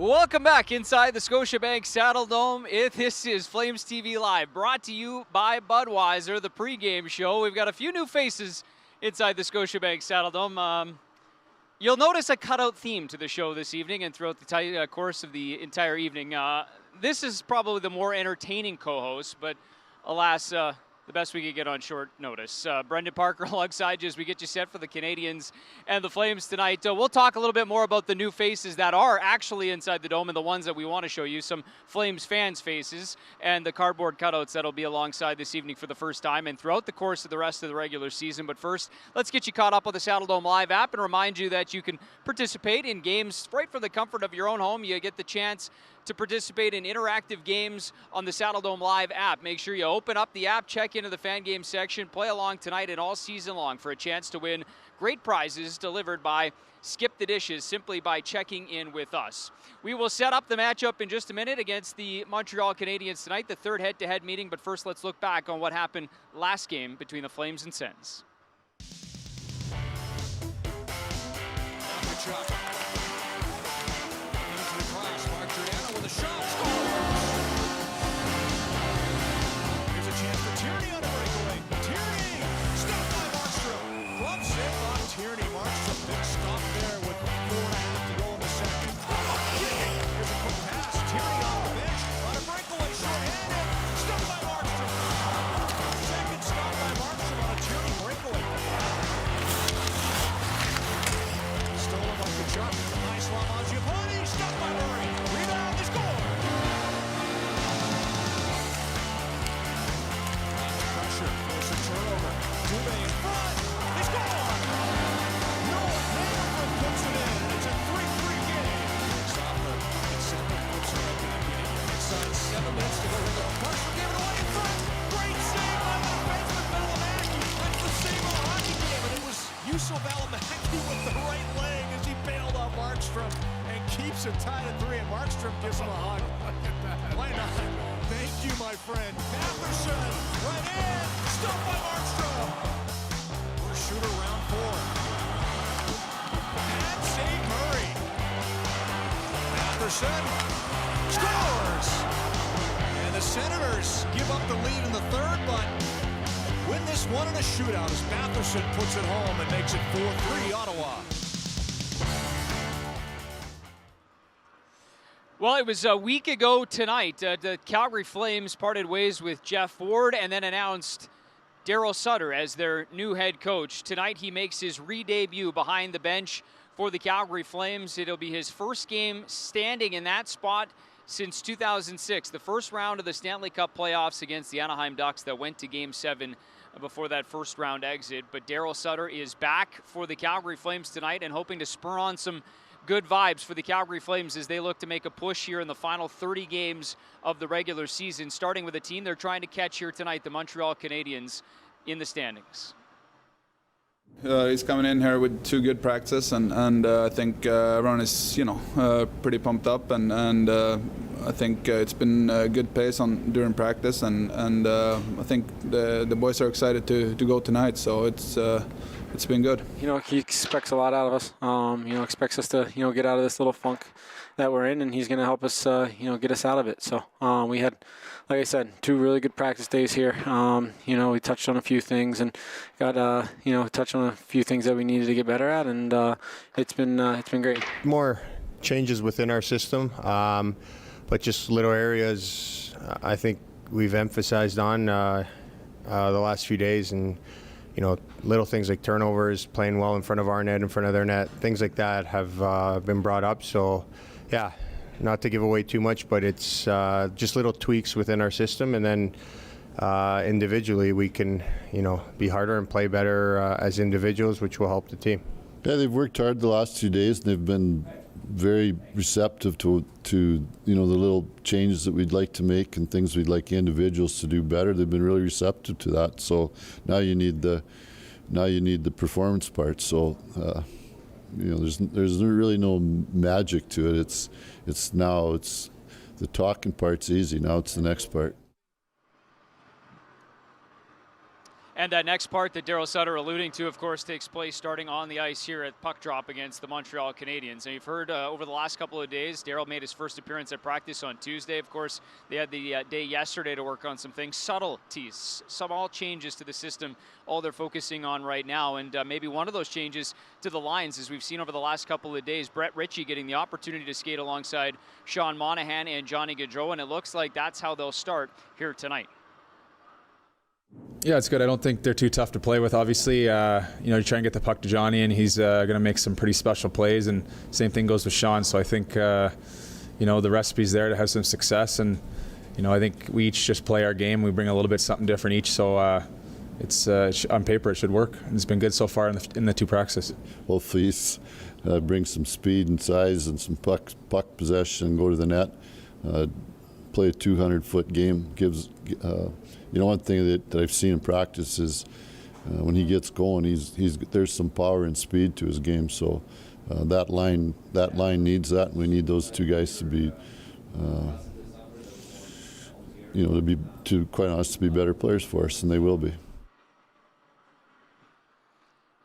Welcome back inside the Scotiabank Saddledome. This is Flames TV Live, brought to you by Budweiser, the pregame show. We've got a few new faces inside the Scotiabank Saddledome. You'll notice a cutout theme to the show this evening and throughout the course of the entire evening. This is probably the more entertaining co-host, but alas, the best we could get on short notice. Brendan Parker alongside you as we get you set for the Canadiens and the Flames tonight. We'll talk a little bit more about the new faces that are actually inside the dome and the ones that we want to show you, some Flames fans' faces and the cardboard cutouts that'll be alongside this evening for the first time and throughout the course of the rest of the regular season. But first, let's get you caught up with the Saddledome Live app and remind you that you can participate in games right from the comfort of your own home. You get the chance to participate in interactive games on the Saddledome Live app. Make sure you open up the app, check into the fan game section, play along tonight and all season long for a chance to win great prizes delivered by Skip the Dishes simply by checking in with us. We will set up the matchup in just a minute against the Montreal Canadiens tonight, the third head-to-head meeting. But first, let's look back on what happened last game between the Flames and Sens. with the right leg as he bailed on Markstrom and keeps it tied at 3, and Markstrom gives him a hug. Why not? Thank you, my friend. Patterson, right in, stopped by Markstrom. First shooter, round 4. And St. Murray. Patterson scores. And the Senators give up the lead in the third, but win this one in a shootout as Batherson puts it home and makes it 4-3 Ottawa. Well, it was a week ago tonight. The Calgary Flames parted ways with Jeff Ford and then announced Daryl Sutter as their new head coach. Tonight he makes his re-debut behind the bench for the Calgary Flames. It'll be his first game standing in that spot since 2006, the first round of the Stanley Cup playoffs against the Anaheim Ducks that went to Game 7 before that first round exit. But Daryl Sutter is back for the Calgary Flames tonight and hoping to spur on some good vibes for the Calgary Flames as they look to make a push here in the final 30 games of the regular season, starting with a team they're trying to catch here tonight, the Montreal Canadiens, in the standings. He's coming in here with 2 good practices, and I think everyone is, pretty pumped up, and I think it's been a good pace during practice, and I think the boys are excited to go tonight. So it's been good. He expects a lot out of us. Expects us to get out of this little funk that we're in, and he's going to help us get us out of it. So we had, like I said, 2 really good practice days here. We touched on a few things and got touched on a few things that we needed to get better at, and it's been great. More changes within our system, but just little areas I think we've emphasized on the last few days, and little things like turnovers, playing well in front of our net, in front of their net, things like that have been brought up. So yeah, not to give away too much, but it's just little tweaks within our system, and then individually we can be harder and play better as individuals, which will help the team. Yeah, they've worked hard the last 2 days, and they've been very receptive to the little changes that we'd like to make and things we'd like individuals to do better. They've been really receptive to that. So now you need the performance part. So there's really no magic to it. It's the talking part's easy. Now it's the next part. And that next part that Daryl Sutter alluding to, of course, takes place starting on the ice here at puck drop against the Montreal Canadiens. And you've heard over the last couple of days, Daryl made his first appearance at practice on Tuesday. Of course, they had the day yesterday to work on some things, subtleties, small changes to the system, all they're focusing on right now. And maybe one of those changes to the lines, as we've seen over the last couple of days, Brett Ritchie getting the opportunity to skate alongside Sean Monahan and Johnny Gaudreau, and it looks like that's how they'll start here tonight. Yeah, it's good. I don't think they're too tough to play with. Obviously, you try and get the puck to Johnny, and he's going to make some pretty special plays, and same thing goes with Sean. So I think, the recipe's there to have some success, and, I think we each just play our game. We bring a little bit something different each, so it's on paper it should work. It's been good so far in the two practices. Hopefully he's bring some speed and size and some puck possession and go to the net. Play a 200-foot game gives. One thing that I've seen in practice is when he gets going, there's some power and speed to his game. So that line needs that, and we need those two guys to be, to quite honest, to be better players for us, and they will be.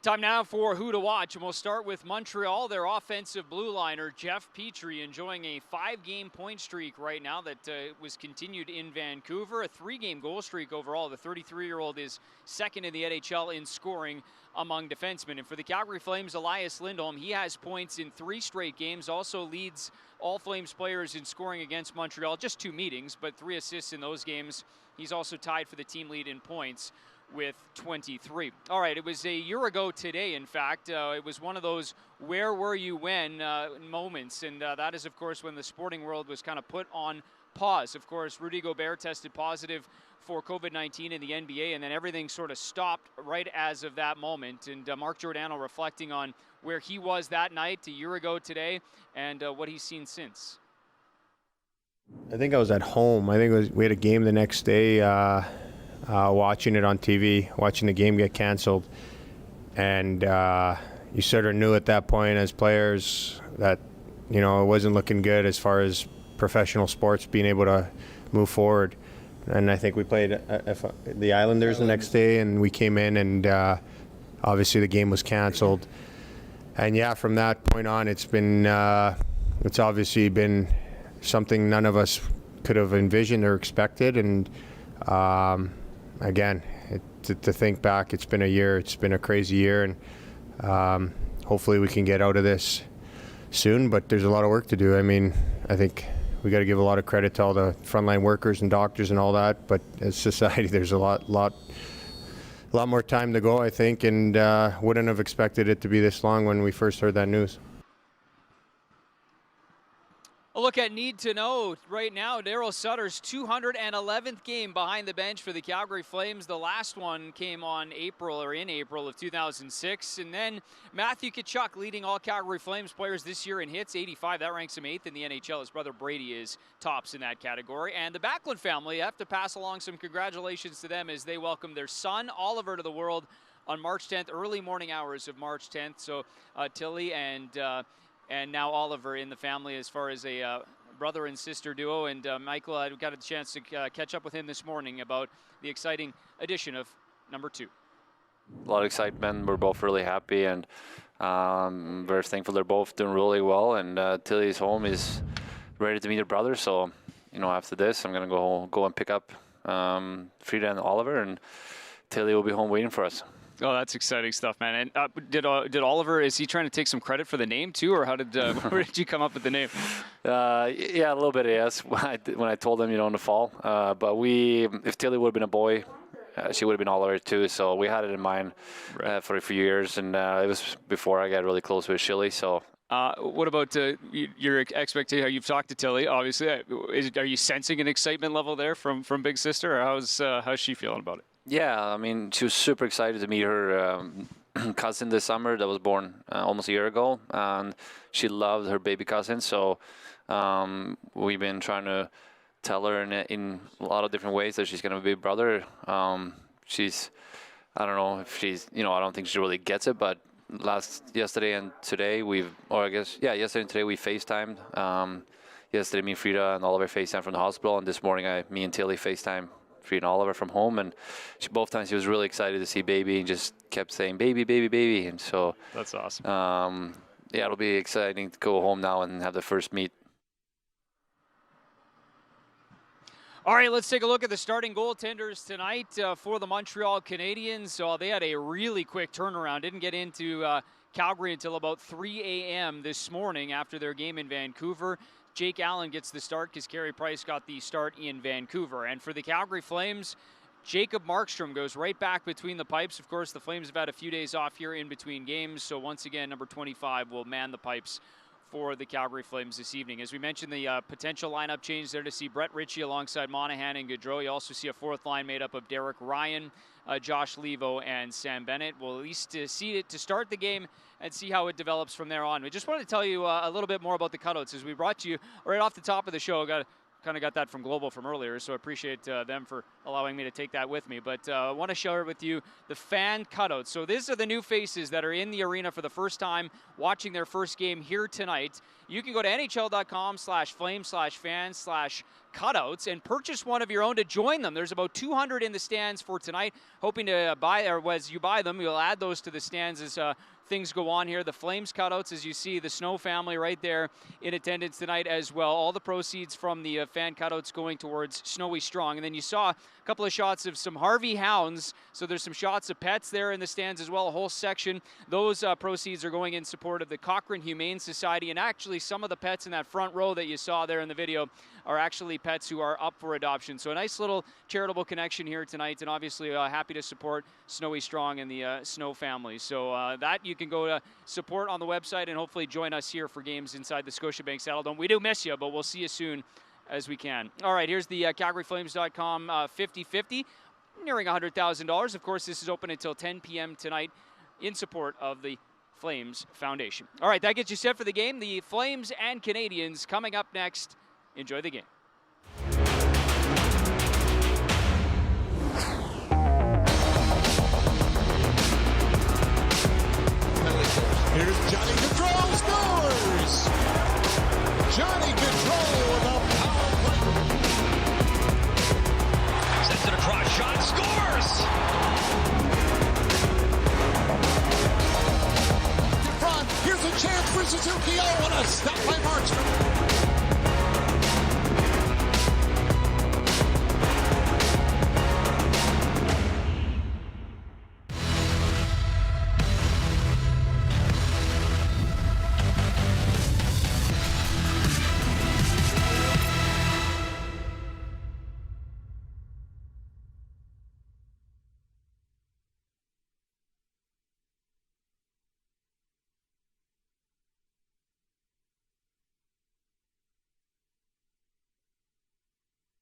Time now for Who to Watch, and we'll start with Montreal. Their offensive blue liner, Jeff Petrie, enjoying a 5-game point streak right now that was continued in Vancouver. A 3-game goal streak overall. The 33-year-old is second in the NHL in scoring among defensemen. And for the Calgary Flames, Elias Lindholm, he has points in 3 straight games, also leads all Flames players in scoring against Montreal. Just 2 meetings, but 3 assists in those games. He's also tied for the team lead in points with 23. All right, it was a year ago today, in fact. It was one of those where were you when moments, and that is, of course, when the sporting world was kind of put on pause. Of course, Rudy Gobert tested positive for COVID-19 in the NBA, and then everything sort of stopped right as of that moment. And Mark Giordano reflecting on where he was that night, a year ago today, and what he's seen since. I think I was at home. I think we had a game the next day, watching it on TV, watching the game get canceled. And you sort of knew at that point as players that, it wasn't looking good as far as professional sports being able to move forward. And I think we played the Islanders the next day, and we came in, and obviously the game was canceled. And yeah, from that point on, it's obviously been something none of us could have envisioned or expected. And again, to think back, it's been a year. It's been a crazy year, and hopefully we can get out of this soon. But there's a lot of work to do. I mean, I think we got to give a lot of credit to all the frontline workers and doctors and all that. But as society, there's a lot more time to go, I think, and wouldn't have expected it to be this long when we first heard that news. A look at need to know right now. Daryl Sutter's 211th game behind the bench for the Calgary Flames. The last one came in April of 2006. And then Matthew Tkachuk leading all Calgary Flames players this year in hits, 85. That ranks him 8th in the NHL. His brother Brady is tops in that category. And the Backlund family, I have to pass along some congratulations to them as they welcome their son Oliver to the world on March 10th, early morning hours of March 10th. So Tilly and now Oliver in the family as far as a brother and sister duo. And Michael, I got a chance to catch up with him this morning about the exciting addition of number 2. A lot of excitement. We're both really happy, and very thankful they're both doing really well. And Tilly's home is ready to meet her brother. So, after this, I'm going to go and pick up Frida and Oliver, and Tilly will be home waiting for us. Oh, that's exciting stuff, man. And did Oliver, is he trying to take some credit for the name too, or where did you come up with the name? Yeah, a little bit, yes, when I told him, in the fall. But if Tilly would have been a boy, she would have been Oliver too. So we had it in mind for a few years, and it was before I got really close with Shilly. So. What about your expectation? You've talked to Tilly, obviously. Are you sensing an excitement level there from Big Sister, or how's she feeling about it? Yeah, I mean, she was super excited to meet her cousin this summer that was born almost a year ago, and she loved her baby cousin. So we've been trying to tell her in a lot of different ways that she's going to be a brother. I don't know if she's, I don't think she really gets it, but yesterday and today yesterday and today we FaceTimed. Yesterday me and Frida and Oliver FaceTime from the hospital, and this morning me and Tilly FaceTime treating Oliver from home, and both times he was really excited to see baby and just kept saying baby, baby, baby. And so that's awesome. Yeah, it'll be exciting to go home now and have the first meet. All right, let's take a look at the starting goaltenders tonight for the Montreal Canadiens. So they had a really quick turnaround. Didn't get into Calgary until about 3 a.m. this morning after their game in Vancouver. Jake Allen gets the start because Carey Price got the start in Vancouver. And for the Calgary Flames, Jacob Markstrom goes right back between the pipes. Of course, the Flames have had a few days off here in between games. So once again, number 25 will man the pipes for the Calgary Flames this evening. As we mentioned, the potential lineup change there to see Brett Ritchie alongside Monahan and Gaudreau. You also see a fourth line made up of Derek Ryan, Josh Levo, and Sam Bennett. We'll at least see it to start the game and see how it develops from there on. We just wanted to tell you a little bit more about the cutouts as we brought you right off the top of the show. Kind of got that from Global from earlier, so I appreciate them for allowing me to take that with me. But I want to share with you the fan cutouts. So these are the new faces that are in the arena for the first time, watching their first game here tonight. You can go to nhl.com/flame/fans/cutouts and purchase one of your own to join them. There's about 200 in the stands for tonight. Hoping to buy, or as you buy them, you'll add those to the stands as things go on here. The Flames cutouts, as you see, the Snow family right there in attendance tonight as well. All the proceeds from the fan cutouts going towards Snowy Strong. And then you saw a couple of shots of some Harvey Hounds. So there's some shots of pets there in the stands as well, a whole section. Those proceeds are going in support of the Cochrane Humane Society. And actually, some of the pets in that front row that you saw there in the video are actually pets who are up for adoption. So a nice little charitable connection here tonight, and obviously happy to support Snowy Strong and the Snow family. So that you can go to support on the website and hopefully join us here for games inside the Scotiabank Saddledome. We do miss you, but we'll see you soon as we can. All right, here's the CalgaryFlames.com 50-50, nearing $100,000. Of course, this is open until 10 p.m. tonight in support of the Flames Foundation. All right, that gets you set for the game. The Flames and Canadiens coming up next. Enjoy the game. Here's Johnny Gaudreau, scores! Johnny Gaudreau with a power play. Sends it across, shot, scores! In front, here's a chance for Suzuki. Oh, what a stop by Markstrom.